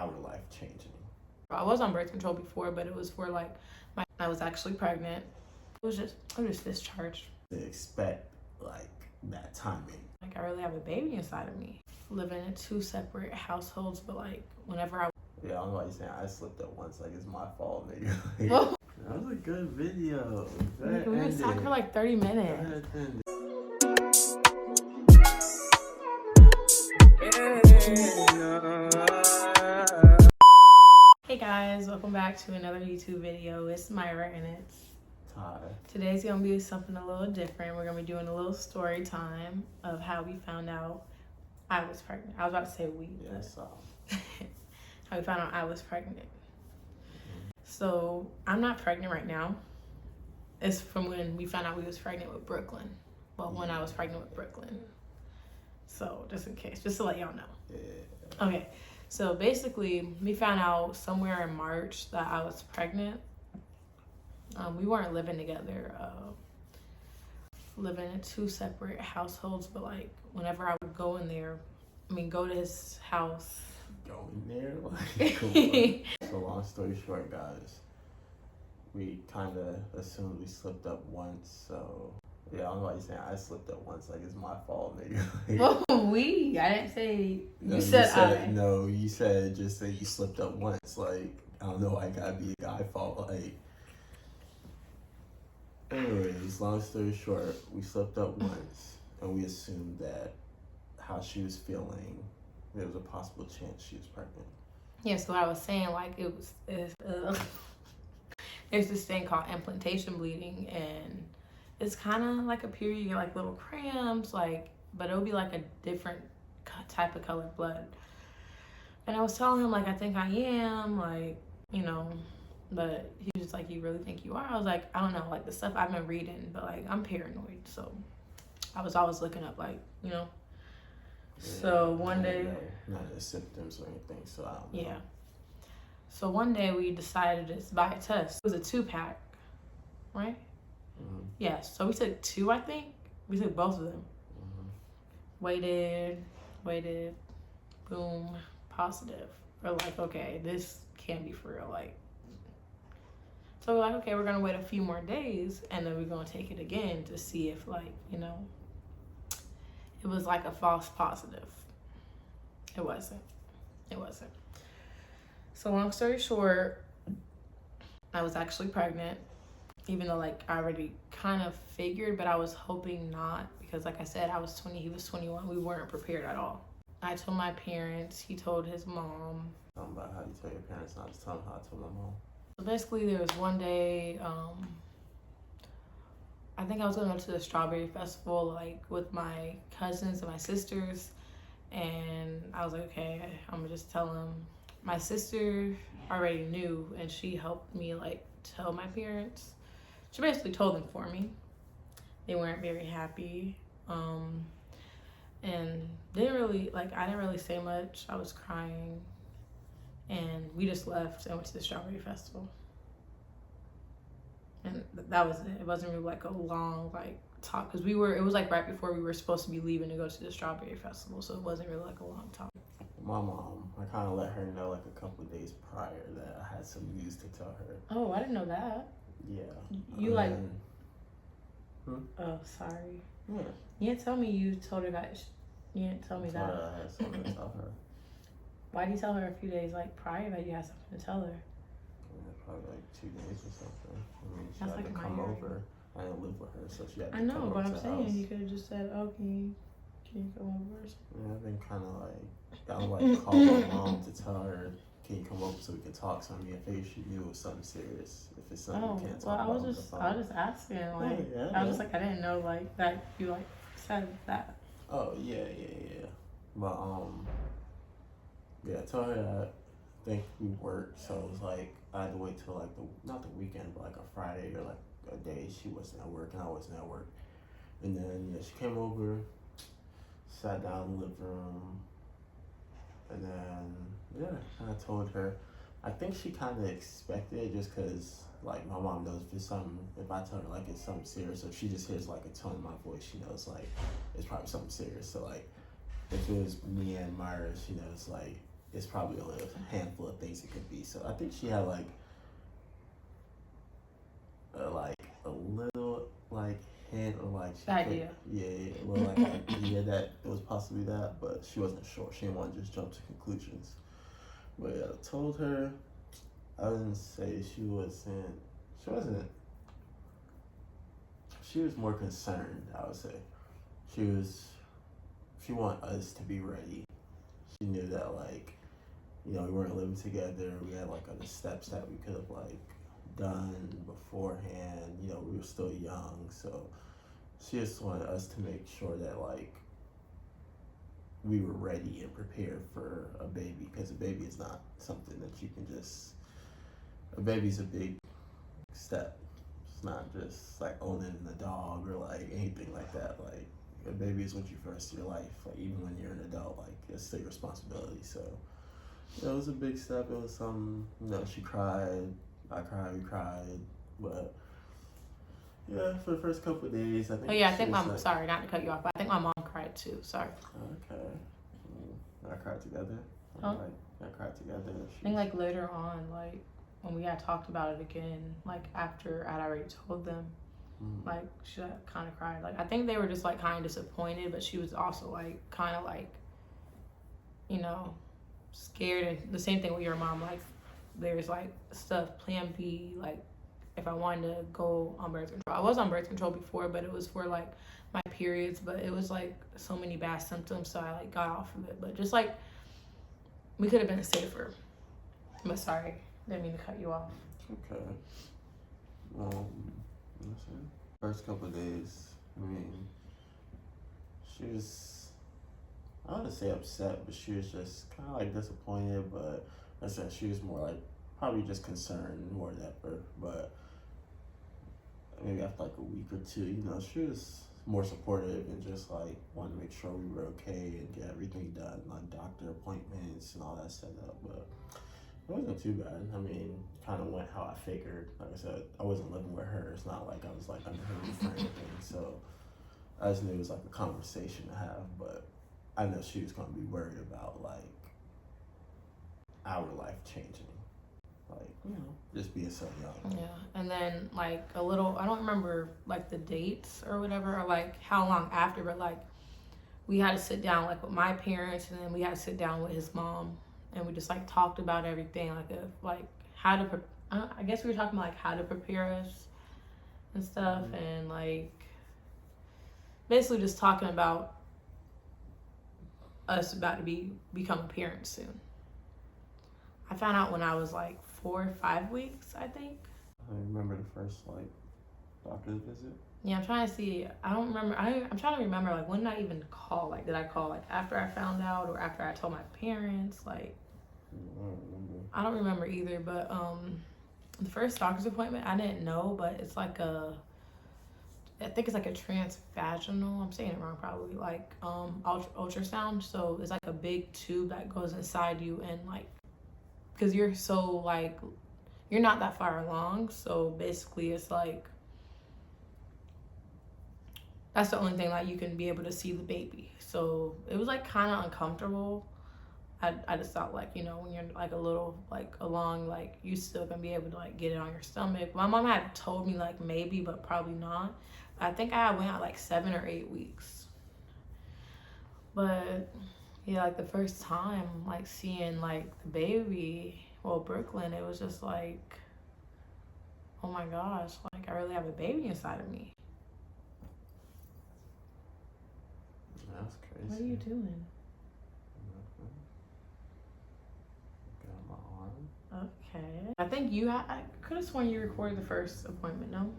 our life changing. I was on birth control before, but it was for like I was actually pregnant. I was just discharged. To expect like that timing. Like I really have a baby inside of me. Living in 2 separate households, but like whenever I Yeah, I'm like saying I slipped up once, like it's my fault, nigga. That was a good video. we was talking for like 30 minutes. Hey guys, welcome back to another YouTube video. It's Myra and it's Ty. Today's gonna be something a little different. We're gonna be doing a little story time of how we found out I was pregnant. I was about to say we. Yes. How we found out I was pregnant. So I'm not pregnant right now. It's from when we found out we was pregnant with Brooklyn. Well, when I was pregnant with Brooklyn. So just in case, just to let y'all know. Yeah. Okay. So basically, we found out somewhere in March that I was pregnant. We weren't living together. Living in 2 separate households, but like whenever I would go in there, go to his house. Going there? Like, cool. So long story short, guys, we kind of assumed we slipped up once, so yeah, I'm like saying I slipped up once, like it's my fault, nigga. Well, I didn't say you said I. No, you said just that you slipped up once. Like I don't know why it gotta be a guy fault. Like, anyways, long story short, we slipped up once, and we assumed that how she was feeling, there was a possible chance she was pregnant. Yeah, so I was saying like there's this thing called implantation bleeding, and it's kind of like a period. You get like little cramps, like, but it'll be like a different type of colored blood. And I was telling him like I think I am, like, but he was just like, you really think you are? I was like, I don't know, like the stuff I've been reading, but like I'm paranoid, so I was always looking up like, Yeah, so one day, not the symptoms or anything, so I don't know. Yeah. So one day we decided to buy a test. It was a 2-pack, right? Mm-hmm. Yeah. So we took 2, I think. We took both of them. Mm-hmm. Waited, boom, positive. We're like, okay, this can't be for real. Like, so we're like, okay, we're gonna wait a few more days, and then we're gonna take it again to see if, like, it was like a false positive. It wasn't. So long story short, I was actually pregnant, even though like I already kind of figured, but I was hoping not, because like I said, I was 20, he was 21. We weren't prepared at all. I told my parents, he told his mom. Talking about how you tell your parents, not just telling how I told my mom. So basically there was one day, I think I was going to go to the Strawberry Festival like with my cousins and my sisters, and I was like, okay, I'm gonna just tell them. My sister already knew, and she helped me like tell my parents. She basically told them for me. They weren't very happy, and didn't really I didn't really say much. I was crying, and we just left and went to the Strawberry Festival. And that was it. It wasn't really like a long talk, because it was like right before we were supposed to be leaving to go to the Strawberry Festival, so it wasn't really like a long talk. My mom, I kind of let her know like a couple of days prior that I had some news to tell her. Oh, I didn't know that. Yeah. Oh, sorry. Yeah. You didn't tell me you told her that. You didn't tell me that. I had something to tell her. Why did you tell her a few days prior that you had something to tell her? Yeah, probably like 2 days or something. She That's had like to come over. I didn't live with her, so she had to come over. I know, but I'm saying house. you could have just said, "Oh, can you come over?" Or something. Yeah, I've been kind of I call my mom to tell her, can you come over so we can talk? So I figured she knew it was something serious. If it's something we can't talk about. I was just asking, I was just I didn't know that you said that. Oh yeah. But yeah, I told her that I think we worked, so it was like I had to wait till not the weekend, but like a Friday or like a day she wasn't at work and I wasn't at work. And then she came over, sat down in the living room, and then I told her. I think she kind of expected it, just because like my mom knows if I tell her it's something serious, or if she just hears a tone in my voice, she knows it's probably something serious. So if it was me and Myra, she knows it's probably only a handful of things it could be. So I think she had like a little like hint or like she idea. A little like idea that it was possibly that, but she wasn't sure. She didn't want to just jump to conclusions. But yeah, I told her. I wouldn't say she wasn't. She wasn't. She was more concerned. I would say she was. She wanted us to be ready. She knew that like, we weren't living together. We had like other steps that we could have like done beforehand. We were still young, so she just wanted us to make sure that like we were ready and prepared for a baby, because a baby is not something that you can just. A baby's a big step. It's not just like owning a dog or like anything like that. Like a baby is what you first in your life. Like even when you're an adult, like it's still your responsibility. So it was a big step. It was some. She cried. I cried. We cried. But yeah, for the first couple of days, I think. Oh yeah, I think my sorry not to cut you off, but I think my mom cried too. Sorry. Okay. I cried together. Huh? I cried together. I think like later on, like when we had talked about it again, like after I'd already told them, like she kind of cried. Like I think they were just like kind of disappointed, but she was also like kind of like, scared. And the same thing with your mom. Like there's like stuff, plan B, like if I wanted to go on birth control. I was on birth control before, but it was for like my periods, but it was like so many bad symptoms, so I like got off of it. But just like we could have been safer. But sorry, didn't mean to cut you off. Okay. First couple of days, she was, I don't want to say upset, but she was just kind of like disappointed. But like I said, she was more like probably just concerned more than ever. But maybe after like a week or two, she was more supportive and just like wanted to make sure we were okay and get everything done, like doctor appointments and all that set up. But it wasn't too bad. Kind of went how I figured. Like I said, I wasn't living with her. It's not like I was like under her roof or anything. So I just knew it was like a conversation to have. But I know she was going to be worried about like our life changing. Like, just being so young. Yeah. And then like a little, I don't remember like the dates or whatever, or like how long after, but like we had to sit down like with my parents, and then we had to sit down with his mom, and we just like talked about everything, like how to I guess we were talking about like how to prepare us and stuff, and like basically just talking about us about to become a parent soon. I found out when I was like 4 or 5 weeks, I think. I remember the first like doctor's visit. Yeah, I'm trying to see. I don't remember. I'm trying to remember like when did I even call? Like did I call like after I found out or after I told my parents? Like I don't remember either. But the first doctor's appointment I didn't know, but it's like I think it's like a transvaginal. I'm saying it wrong probably. Like ultrasound. So it's like a big tube that goes inside you, and like because you're so like you're not that far along. So basically it's like that's the only thing that you can be able to see the baby. So it was like kind of uncomfortable. I just thought like, when you're like a little like along, like you still gonna be able to like get it on your stomach. My mom had told me like maybe, but probably not. I think I went out like 7 or 8 weeks. But yeah, like the first time like seeing like the baby, Brooklyn, it was just like, oh my gosh, like I really have a baby inside of me. That's crazy. What are you doing? Got my arm. Okay. I think I could have sworn you recorded the first appointment, no?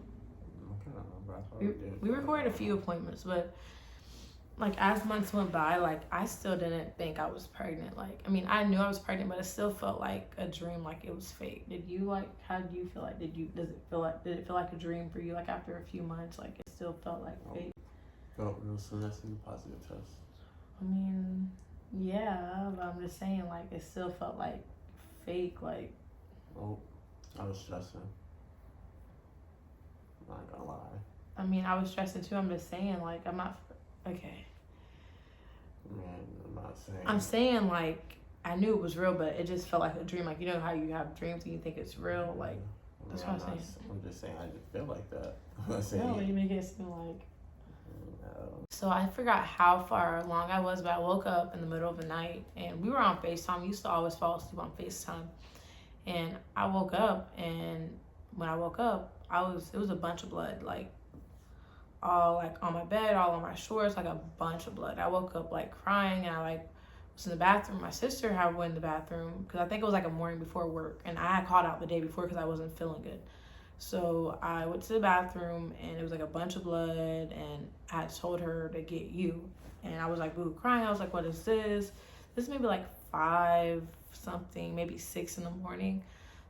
We recorded a few appointments, but like as months went by, like I still didn't think I was pregnant. Like, I knew I was pregnant, but it still felt like a dream, like it was fake. Did you how did you feel like, did it feel like a dream for you? Like after a few months, like it still felt like fake? Felt real soon as a positive test. Yeah, but I'm just saying, like, it still felt like fake, like. Oh, I was stressing. I'm not gonna lie. I was stressing too. I'm just saying, like, I'm not. Okay. Man, I'm not saying. I'm saying, like, I knew it was real, but it just felt like a dream. Like, you know how you have dreams and you think it's real? Like, that's what I'm saying. I'm just saying I didn't feel like that. No, you make it seem like. No. So I forgot how far along I was, but I woke up in the middle of the night and we were on FaceTime. We used to always fall asleep on FaceTime. And I woke up, and when I woke up, it was a bunch of blood, like all like on my bed, all on my shorts, like a bunch of blood. I woke up like crying, and I like was in the bathroom. My sister had went in the bathroom because I think it was like a morning before work, and I had called out the day before because I wasn't feeling good. So I went to the bathroom, and it was like a bunch of blood, and I had told her to get you, and I was like boo crying. I was like, what is this? This is maybe like 5 something, maybe 6 in the morning.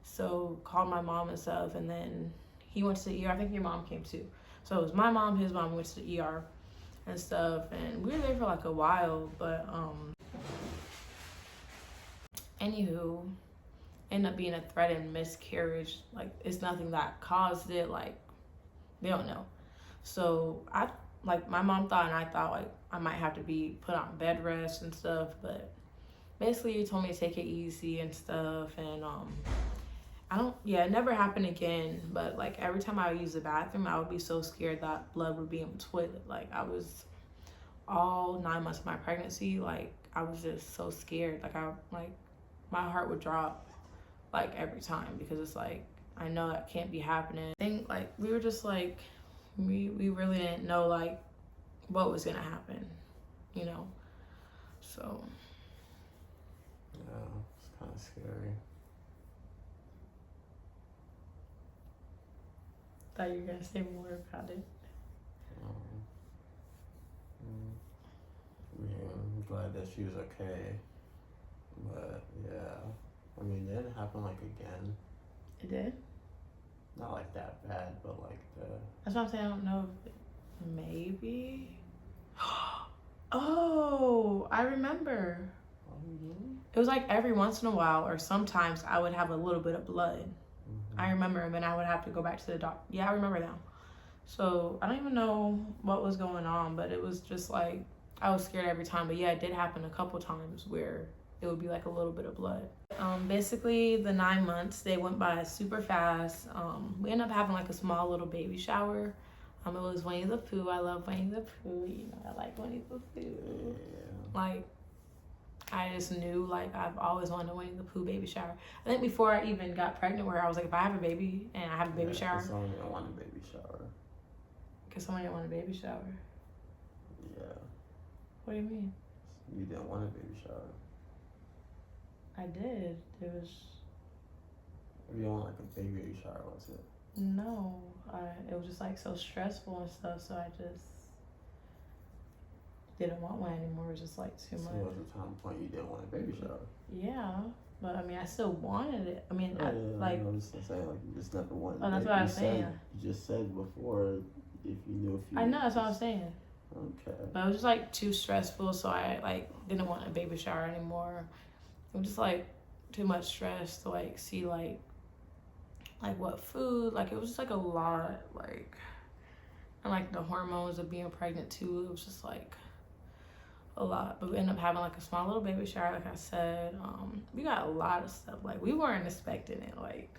So called my mom and stuff, and then he went to the ER. I think your mom came too. So it was my mom, his mom went to the ER and stuff, and we were there for like a while, but anywho, ended up being a threatened miscarriage. Like, it's nothing that caused it, like they don't know. So I like my mom thought, and I thought like I might have to be put on bed rest and stuff, but basically he told me to take it easy and stuff, and it never happened again, but like every time I would use the bathroom, I would be so scared that blood would be in the toilet. Like, I was all 9 months of my pregnancy, like I was just so scared. Like my heart would drop like every time, because it's like I know that can't be happening. I think like we were just like we really didn't know like what was gonna happen, you know. So yeah, it's kind of scary. Thought you were gonna say more about it. Yeah, I'm glad that she was okay. But yeah, I mean, it didn't happen like again. It did? Not like that bad, but like That's what I'm saying. I don't know if maybe. Oh, I remember. It was like every once in a while, or sometimes I would have a little bit of blood. I remember, and then I would have to go back to the doctor. Yeah, I remember now. So I don't even know what was going on, but it was just like I was scared every time. But yeah, it did happen a couple times where it would be like a little bit of blood. Basically, the 9 months, they went by super fast. We ended up having like a small little baby shower. It was Winnie the Pooh. I love Winnie the Pooh. You know, I like Winnie the Pooh. yeah. Like, I just knew, like, I've always wanted a Winnie the Pooh baby shower. I think before I even got pregnant, where I was like, if I have a baby and I have a baby shower. Someone didn't want a baby shower. Because someone didn't want a baby shower. Yeah. What do you mean? You didn't want a baby shower. I did. It was. You didn't want like a big baby shower, was it? No. It was just like so stressful and stuff, so I just didn't want one anymore. It was just like too much. So was the time point you didn't want a baby shower? Yeah, but I mean, I still wanted it. I mean, I'm just saying, like, you just never wanted. Oh, that's what I was saying. You just said before, if you knew if you. I know, that's what I was saying. Okay. But it was just like too stressful, so I like didn't want a baby shower anymore. It was just like too much stress to like see like what food, like it was just like a lot, like, and like the hormones of being pregnant too. It was just like a lot. But we ended up having like a small little baby shower, like I said. We got a lot of stuff. Like, we weren't expecting it. Like,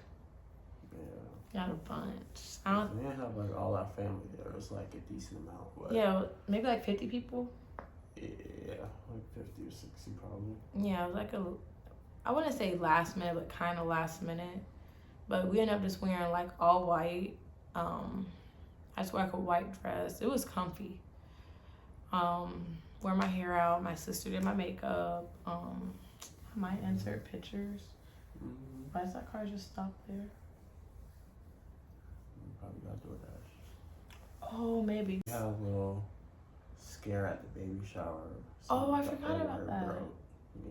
yeah, got a bunch. We didn't have like all our family there. It was like a decent amount. But yeah, maybe like 50 people. Yeah, like 50 or 60 probably. Yeah, it was like I wouldn't say last minute, but kind of last minute. But we ended up just wearing like all white. I just wore like a white dress. It was comfy. Wear my hair out. My sister did my makeup. I might insert pictures. Why does that car just stop there? You probably got DoorDash. Oh, maybe. We had a little scare at the baby shower. Oh, I forgot about that. Broke.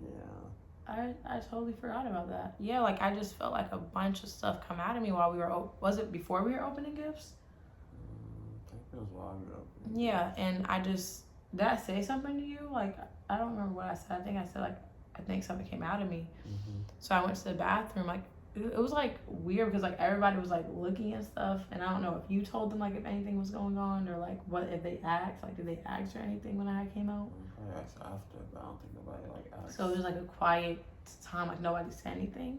Yeah. I totally forgot about that. Yeah, like I just felt like a bunch of stuff come out of me while we were, was it before we were opening gifts? I think it was while we were opening. Yeah, and did I say something to you? Like, I don't remember what I said. I think I said like, I think something came out of me. So I went to the bathroom. Like, it was like weird because like everybody was like looking at stuff, and I don't know if you told them like if anything was going on, or like what if they asked, like did they ask or anything when I came out? I asked after, but I don't think nobody like asked. So it was like a quiet time, like nobody said anything.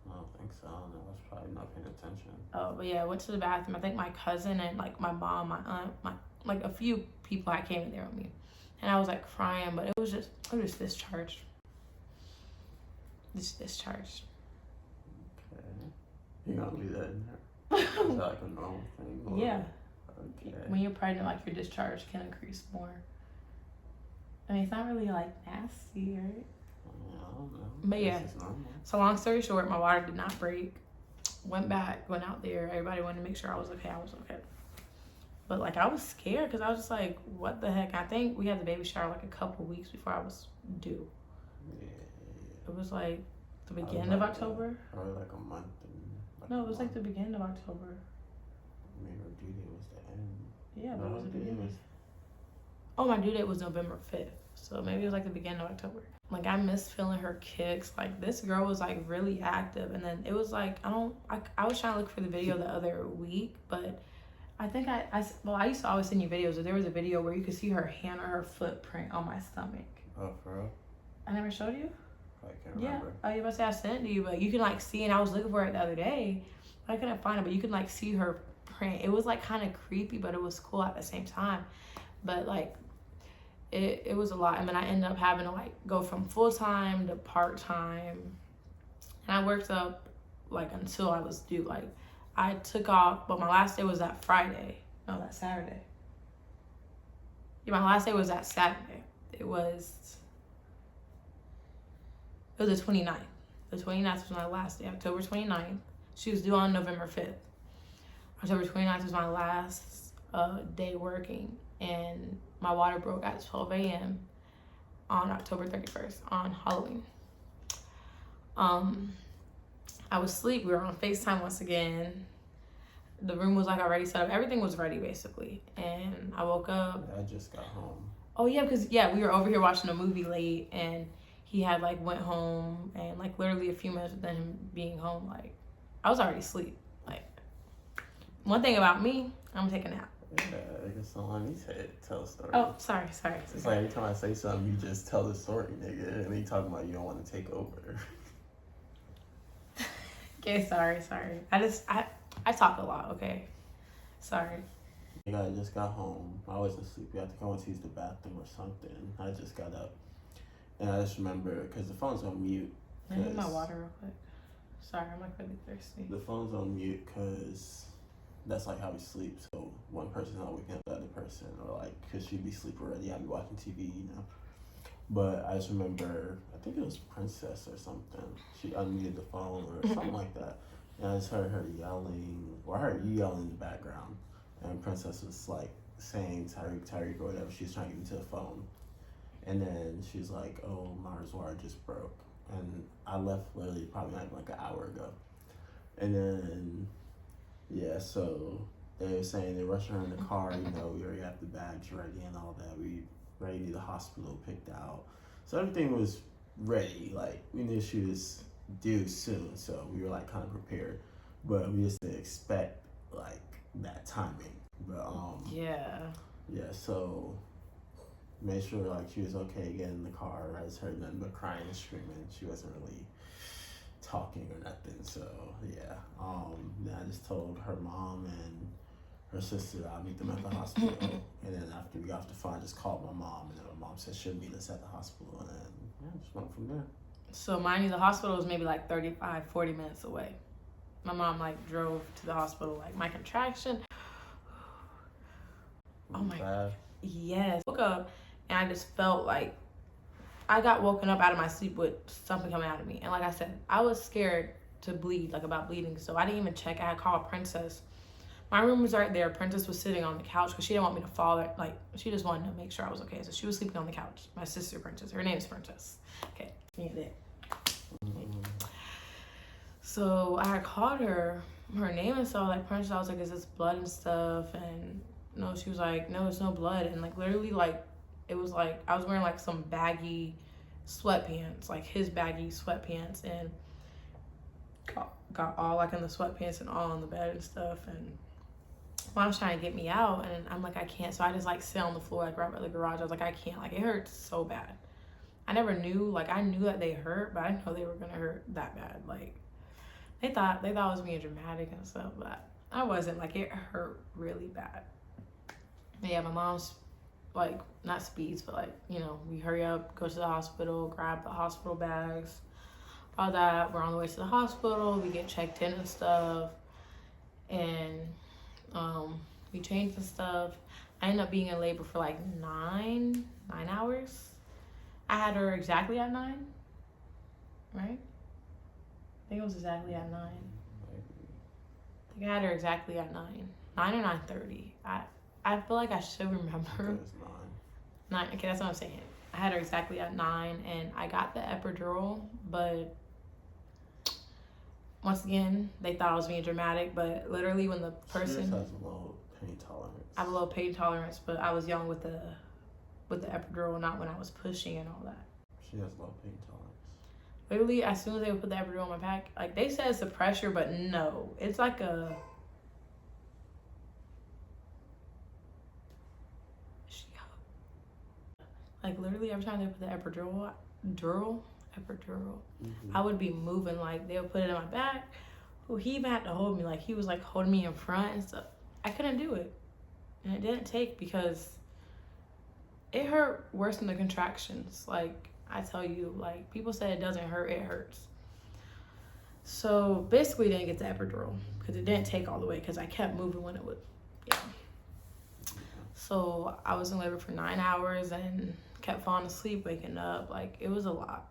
I don't think so. I was probably not paying attention. Oh, but yeah, I went to the bathroom. I think my cousin and like my mom, my aunt, like a few people had came in there with me, and I was like crying, but it was discharged. Just discharged. Okay. You gonna leave that in there? Is that like a normal thing? Or? Yeah. Okay. When you're pregnant, like your discharge can increase more. I mean, it's not really like nasty, right? I don't know. But yeah. This is normal. So long story short, my water did not break. Went out there. Everybody wanted to make sure I was okay. I was okay. But like I was scared because I was just like, what the heck? I think we had the baby shower like a couple weeks before I was due. Yeah. It was like the beginning of October. Or like a month. No, it was like the beginning of October. I mean, her due date was the end. Yeah, but No, it was the due date beginning. was- Oh, my due date was November 5th. So maybe it was like the beginning of October. Like I missed feeling her kicks. Like this girl was like really active, and then it was like I was trying to look for the video the other week, but I think I used to always send you videos, but there was a video where you could see her hand or her footprint on my stomach. Oh, for real? I never showed you? I can't remember. I was about to say I sent it to you, but you can like see, and I was looking for it the other day. I couldn't find it, but you can like see her print. It was like kind of creepy, but it was cool at the same time. But like it was a lot. And then I ended up having to like go from full-time to part-time. And I worked up like until I was due. Like I took off, but my last day was that Friday. No, that Saturday. Yeah, my last day was that Saturday. It was the 29th. The 29th was my last day, October 29th. She was due on November 5th. October 29th was my last day working. And my water broke at 12 a.m. on October 31st, on Halloween. I was asleep. We were on FaceTime once again. The room was like already set up. Everything was ready basically. And I woke up. I just got home. Oh yeah, because we were over here watching a movie late, and he had like went home, and like literally a few minutes within him being home, like I was already asleep. Like one thing about me, I'm gonna take a nap. Yeah, I guess someone needs to tell a story. Oh, sorry. It's like every time I say something, you just tell the story, nigga. And then you talking about you don't want to take over. Okay, sorry. I talk a lot, okay? Sorry. I just got home. I wasn't sleepy. I think I went to use the bathroom or something. I just got up. And I just remember, because the phone's on mute. Let me get my water real quick. Sorry, I'm like really thirsty. The phone's on mute because that's like how we sleep. So one person's not waking up the other person, or like, because she'd be asleep already, I'd be watching TV, you know. But I just remember, I think it was Princess or something. She unmuted the phone or something like that. And I just heard her yelling, or I heard you yelling in the background. And Princess was like saying Tyreek, or whatever. She was trying to get into the phone. And then she's like, oh, Mara's water just broke. And I left literally probably like an hour ago. And then, yeah, so they were saying they're rushing her in the car, you know, we already have the bags ready and all that. We ready to the hospital picked out. So everything was ready. Like, we knew she was due soon, so we were like kind of prepared. But we just didn't expect like that timing. But yeah, so made sure like she was okay getting in the car. I just heard nothing but crying and screaming. She wasn't really talking or nothing. So yeah, then I just told her mom and her sister I'll meet them at the hospital. And then after we got off the phone, I just called my mom, and then my mom said she'll meet us at the hospital, and then just went from there. So mind you, the hospital was maybe like 35-40 minutes away. My mom like drove to the hospital, like my contraction. Oh my God. Yes. Woke up and I just felt like I got woken up out of my sleep with something coming out of me. And like I said, I was scared to bleed, like about bleeding. So I didn't even check. I had called Princess. My room was right there. Princess was sitting on the couch because she didn't want me to fall. Like she just wanted to make sure I was okay. So she was sleeping on the couch. My sister Princess. Her name is Princess. Okay. Yeah, there. So I had called her name and stuff, like Princess. I was like, is this blood and stuff? And no, she was like, no, it's no blood. And like literally like it was like I was wearing like some baggy sweatpants, like his baggy sweatpants, and got all like in the sweatpants and all on the bed and stuff. And mom's trying to get me out, and I'm like, I can't. So I just like sit on the floor like right by the garage. I was like, I can't. Like it hurts so bad. I never knew, like, I knew that they hurt, but I didn't know they were gonna hurt that bad. Like, they thought I was being dramatic and stuff, but I wasn't. Like, it hurt really bad. And yeah, my mom's, like, not speeds, but, like, you know, we hurry up, go to the hospital, grab the hospital bags, all that. We're on the way to the hospital, we get checked in and stuff, and we changed and stuff. I ended up being in labor for like 9 hours. I had her exactly at 9, right? I think it was exactly at 9. I think I had her exactly at 9 or 9:30. I feel like I should remember. It was 9. Okay, that's what I'm saying. I had her exactly at 9, and I got the epidural, but once again, they thought I was being dramatic. But literally, when the person She just has a low pain tolerance. I have a low pain tolerance, but I was young with the epidural, not when I was pushing and all that. She has low pain tolerance. Literally, as soon as they would put the epidural in my back, like, they said it's the pressure, but no, it's like a. Like, literally, every time they put the epidural, I would be moving. Like, they would put it in my back. Well, he even had to hold me. Like, he was like holding me in front and stuff. I couldn't do it, and it didn't take because it hurt worse than the contractions. Like, I tell you, like, people say it doesn't hurt, it hurts. So basically, didn't get the epidural because it didn't take all the way because I kept moving when it would. Yeah. So I was in labor for 9 hours and kept falling asleep, waking up. Like, it was a lot.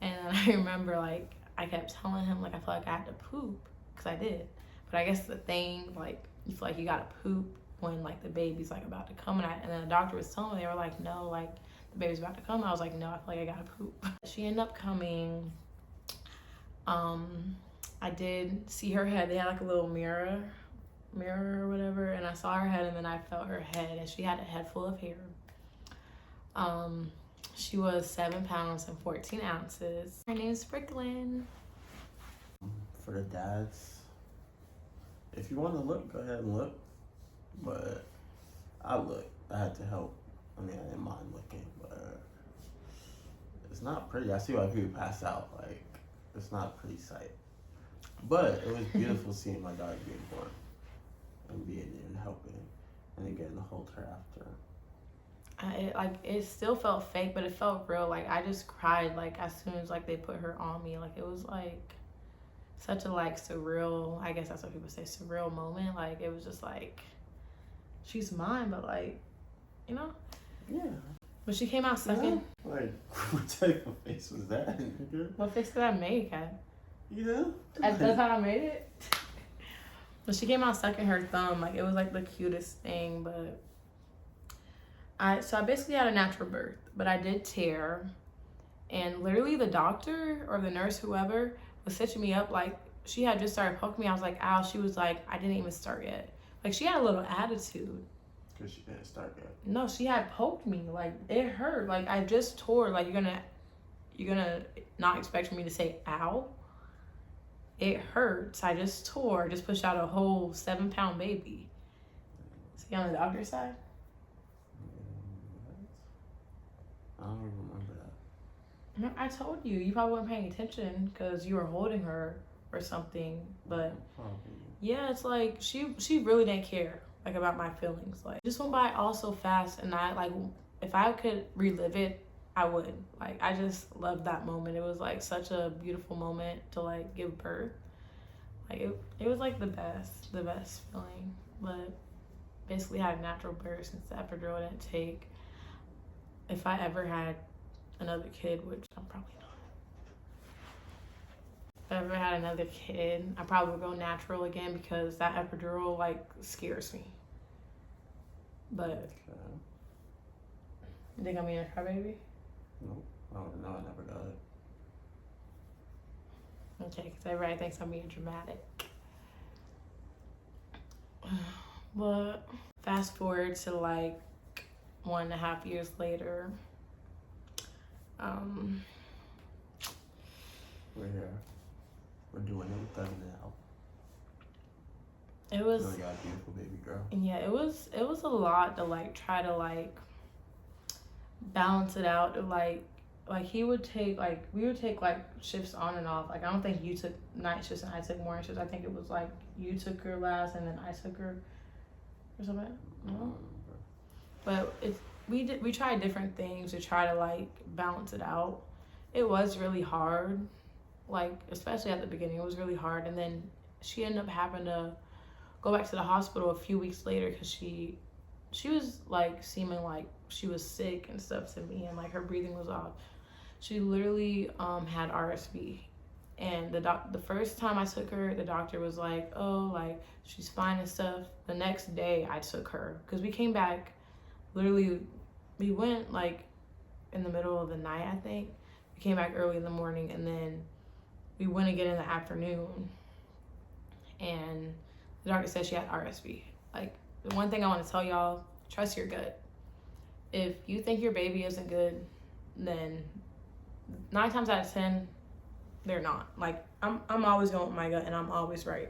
And I remember, like, I kept telling him, like, I feel like I had to poop, because I did. But I guess the thing, like, you feel like you gotta poop when, like, the baby's, like, about to come. And then the doctor was telling me, they were like, no, like, the baby's about to come. I was like, no, I feel like I gotta poop. She ended up coming. I did see her head. They had, like, a little mirror or whatever, and I saw her head, and then I felt her head, and she had a head full of hair. She was 7 pounds and 14 ounces. Her name's Brooklyn. For the dads, if you want to look, go ahead and look. But I looked. I had to help. I mean, I didn't mind looking, but it's not pretty. I see why people pass out. Like, it's not a pretty sight. But it was beautiful seeing my daughter being born and being there and helping, and then getting to hold her after. It still felt fake, but it felt real. Like, I just cried, like, as soon as, like, they put her on me. Like, it was, like, such a, like, surreal, I guess that's what people say, surreal moment. Like, it was just, like, she's mine, but, like, you know? Yeah. When she came out sucking. Yeah. Like, what type of face was that? What face did I make, Kat? Yeah. That's how I made it? When she came out sucking her thumb, like, it was, like, the cutest thing, but... So I basically had a natural birth, but I did tear, and literally the doctor or the nurse, whoever, was stitching me up. Like, she had just started poking me. I was like, ow. She was like, I didn't even start yet. Like, she had a little attitude. Because she didn't start yet. No, she had poked me. Like, it hurt. Like, I just tore. Like, you're gonna not expect me to say ow? It hurts. I just tore. Just pushed out a whole 7-pound baby. Is he on the doctor's side? I don't even remember that. No, I told you. You probably weren't paying attention because you were holding her or something. But Probably. yeah, it's like she really didn't care, like, about my feelings. Like, it just went by all so fast, and I, like, if I could relive it, I would. Like, I just loved that moment. It was, like, such a beautiful moment to, like, give birth. Like, it was, like, the best feeling. But basically had a natural birth since the epidural didn't take. If I ever had another kid, which I'm probably not. If I ever had another kid, I probably would go natural again because that epidural, like, scares me. But Okay. you think I'm being a crybaby? Nope. I don't know. I never got it. Okay, because everybody thinks I'm being dramatic. But fast forward to, like, 1.5 years later, We're here. We're doing it with them now. it was, Oh, you got a beautiful baby girl. yeah, it was a lot to, like, try to, like, balance it out. To, like, like he would take like we would take like shifts on and off. Like I don't think you took night shifts and I took morning shifts. I think it was like you took her last and then I took her or something. No. But we tried different things to try to like balance it out. It was really hard, like especially at the beginning. It was really hard, and then she ended up having to go back to the hospital a few weeks later because she was like seeming like she was sick and stuff to me, and like her breathing was off. She literally had RSV, and the first time I took her, the doctor was like, oh, like she's fine and stuff. The next day I took her because we came back, literally we went like in the middle of the night, I think. We came back early in the morning, and then we went again in the afternoon, and the doctor said she had RSV. Like, the one thing I want to tell y'all, trust your gut. If you think your baby isn't good, then 9 times out of 10, they're not. Like, I'm always going with my gut, and I'm always right.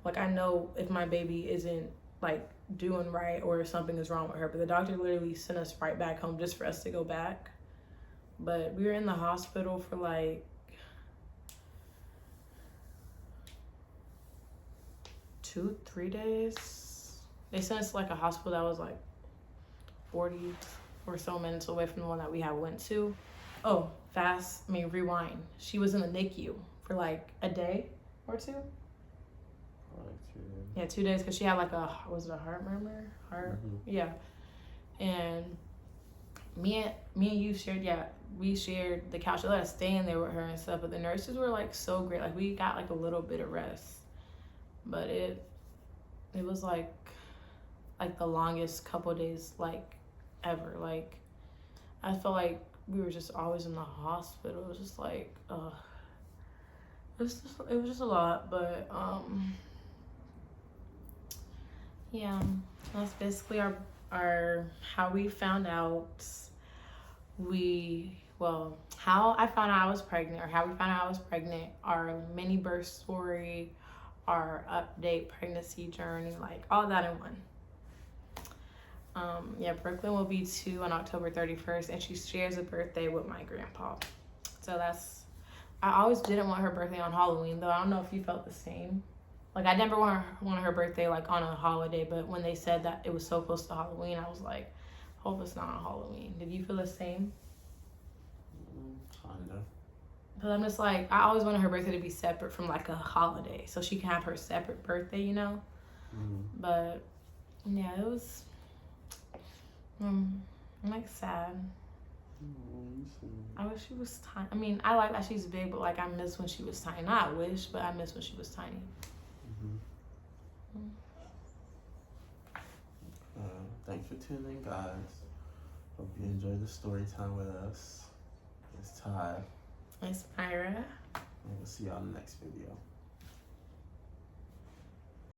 Like, I know if my baby isn't, like, doing right or if something is wrong with her. But the doctor literally sent us right back home just for us to go back. But we were in the hospital for, like, 2-3 days. They sent us to like a hospital that was like 40 or so minutes away from the one that we had went to. Oh, rewind. She was in the NICU for like a day or two. Like 2 days. Yeah, 2 days because she had like was it a heart murmur? Yeah. And me and you shared, we shared the couch. They let us stay in there with her and stuff, but the nurses were like so great. Like we got like a little bit of rest. But it was like the longest couple days like ever. Like I felt like we were just always in the hospital. It was just like it was just a lot. But yeah, that's basically our how we found out how I found out I was pregnant, or how we found out I was pregnant, our mini birth story, our update pregnancy journey, like all that in one. Brooklyn will be 2 on October 31st, and she shares a birthday with my grandpa. So I always didn't want her birthday on Halloween, though. I don't know if you felt the same. Like I never wanted her birthday like on a holiday, but when they said that it was so close to Halloween, I was like, hope it's not on Halloween. Did you feel the same? Kinda. Because I'm just like, I always wanted her birthday to be separate from like a holiday, so she can have her separate birthday, you know? But yeah, it was I'm like sad. I wish she was tiny. I mean, I like that she's big, but like I miss when she was tiny. Not I wish, but I miss when she was tiny. Thanks for tuning in, guys. Hope you enjoyed the story time with us. It's Ty. It's Mira. And we'll see y'all in the next video.